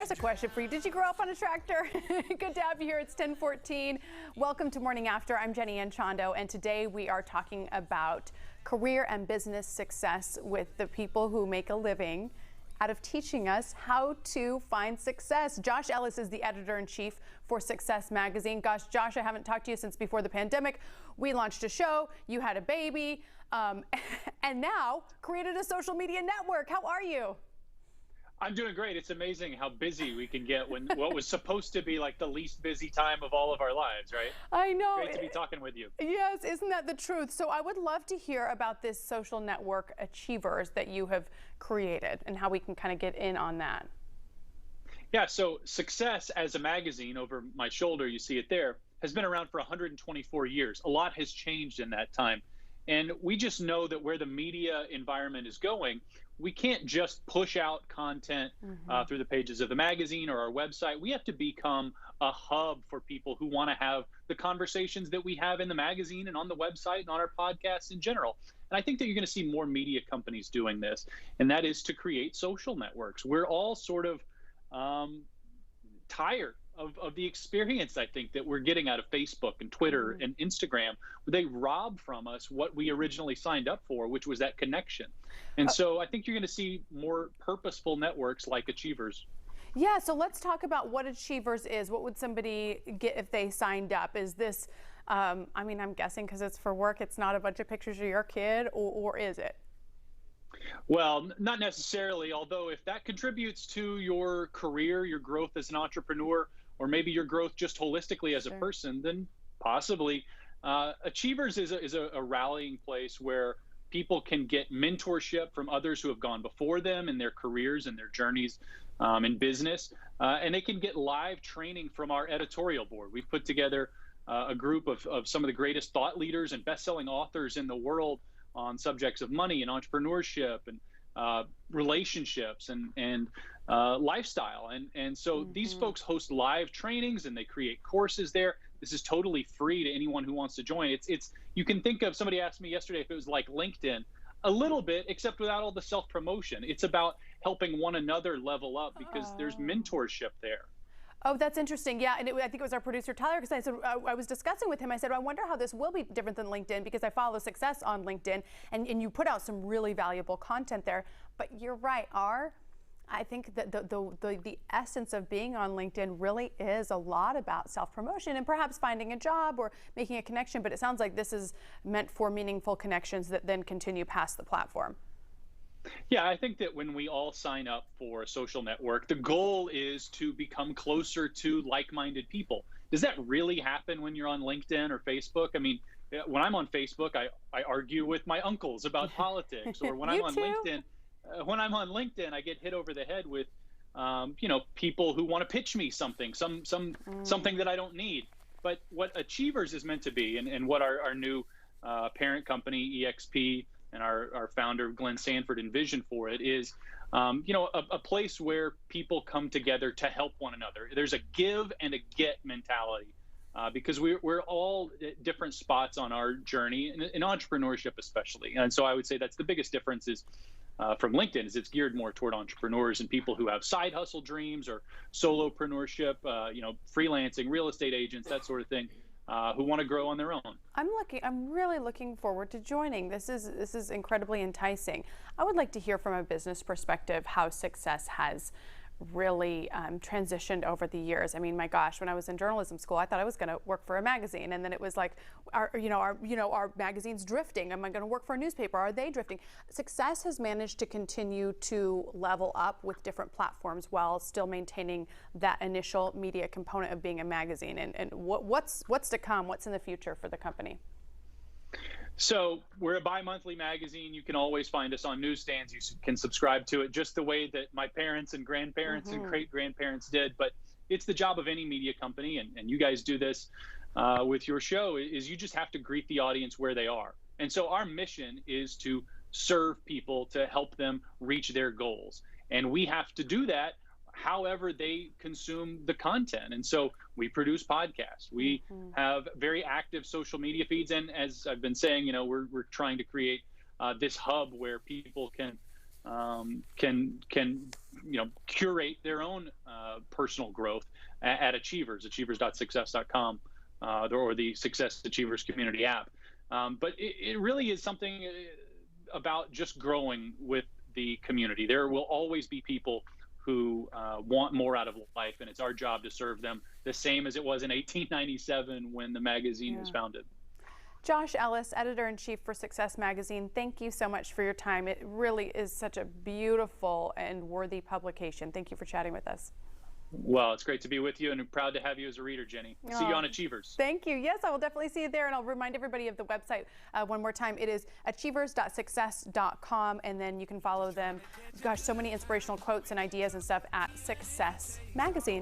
Here's a question for you. Did you grow up on a tractor? Good to have you here. It's 10:14. Welcome to Morning After. I'm Jenny Anchondo, and today we are talking about career and business success with the people who make a living out of teaching us how to find success. Josh Ellis is the editor-in-chief for Success Magazine. Gosh, Josh, I haven't talked to you since before the pandemic. We launched a show, you had a baby, and now created a social media network. How are you? I'm doing great. It's amazing how busy we can get when what was supposed to be like the least busy time of all of our lives, right? I know. Great to be talking with you. Yes, isn't that the truth? So I would love to hear about this social network, Achievers, that you have created and how we can kind of get in on that. Yeah, so Success as a magazine, over my shoulder, you see it there, has been around for 124 years. A lot has changed in that time. And we just know that where the media environment is going, we can't just push out content through the pages of the magazine or our website. We have to become a hub for people who want to have the conversations that we have in the magazine and on the website and on our podcasts in general. And I think that you're going to see more media companies doing this, and that is to create social networks. We're all sort of tired of the experience, I think, that we're getting out of Facebook and Twitter and Instagram, where they rob from us what we originally signed up for, which was that connection. And so I think you're going to see more purposeful networks like Achievers. Yeah, so let's talk about what Achievers is. What would somebody get if they signed up? Is this, I mean, I'm guessing because it's for work, it's not a bunch of pictures of your kid, or is it? Well, not necessarily, although if that contributes to your career, your growth as an entrepreneur, or maybe your growth just holistically as a person, then possibly. Achievers is a rallying place where people can get mentorship from others who have gone before them in their careers and their journeys in business, and they can get live training from our editorial board. We've put together a group of some of the greatest thought leaders and best-selling authors in the world on subjects of money and entrepreneurship and relationships and lifestyle. And so these folks host live trainings and they create courses there. This is totally free to anyone who wants to join. It's you can think of, somebody asked me yesterday if it was like LinkedIn, a little bit, except without all the self-promotion. It's about helping one another level up because there's mentorship there. Oh, that's interesting. Yeah, and I think it was our producer, Tyler, because I said, I was discussing with him, I said, I wonder how this will be different than LinkedIn, because I follow Success on LinkedIn, and you put out some really valuable content there. But you're right, I think that the essence of being on LinkedIn really is a lot about self-promotion and perhaps finding a job or making a connection, but it sounds like this is meant for meaningful connections that then continue past the platform. Yeah, I think that when we all sign up for a social network, the goal is to become closer to like-minded people. Does that really happen when you're on LinkedIn or Facebook? I mean, when I'm on Facebook, I argue with my uncles about politics, or when I'm on LinkedIn, I get hit over the head with, people who want to pitch me something, something that I don't need. But what Achievers is meant to be, and what our new parent company, EXP, and our founder, Glenn Sanford, envisioned for it is, a place where people come together to help one another. There's a give and a get mentality because we're all at different spots on our journey, in entrepreneurship especially. And so I would say that's the biggest difference is from LinkedIn, is it's geared more toward entrepreneurs and people who have side hustle dreams or solopreneurship, freelancing, real estate agents, that sort of thing. Who want to grow on their own. I'm really looking forward to joining. This is incredibly enticing. I would like to hear from a business perspective how Success has really transitioned over the years. I mean, my gosh, when I was in journalism school, I thought I was going to work for a magazine, and then it was like, our magazine's drifting. Am I going to work for a newspaper? Are they drifting? Success has managed to continue to level up with different platforms while still maintaining that initial media component of being a magazine. And what's to come? What's in the future for the company? So we're a bi-monthly magazine. You can always find us on newsstands. You can subscribe to it just the way that my parents and grandparents and great-grandparents did. But it's the job of any media company, and you guys do this with your show, is you just have to greet the audience where they are. And so our mission is to serve people, to help them reach their goals. And we have to do that however they consume the content. And so we produce podcasts. We have very active social media feeds. And as I've been saying, we're trying to create this hub where people can can curate their own personal growth at achievers.success.com, or the Success Achievers community app. But it really is something about just growing with the community. There will always be people who want more out of life, and it's our job to serve them, the same as it was in 1897 when the magazine was founded. Josh Ellis, editor-in-chief for Success Magazine, thank you so much for your time. It really is such a beautiful and worthy publication. Thank you for chatting with us. Well, it's great to be with you, and I'm proud to have you as a reader, Jenny. See you on Achievers. Thank you. Yes, I will definitely see you there, and I'll remind everybody of the website one more time. It is achievers.success.com, and then you can follow them. Gosh, so many inspirational quotes and ideas and stuff at Success Magazine.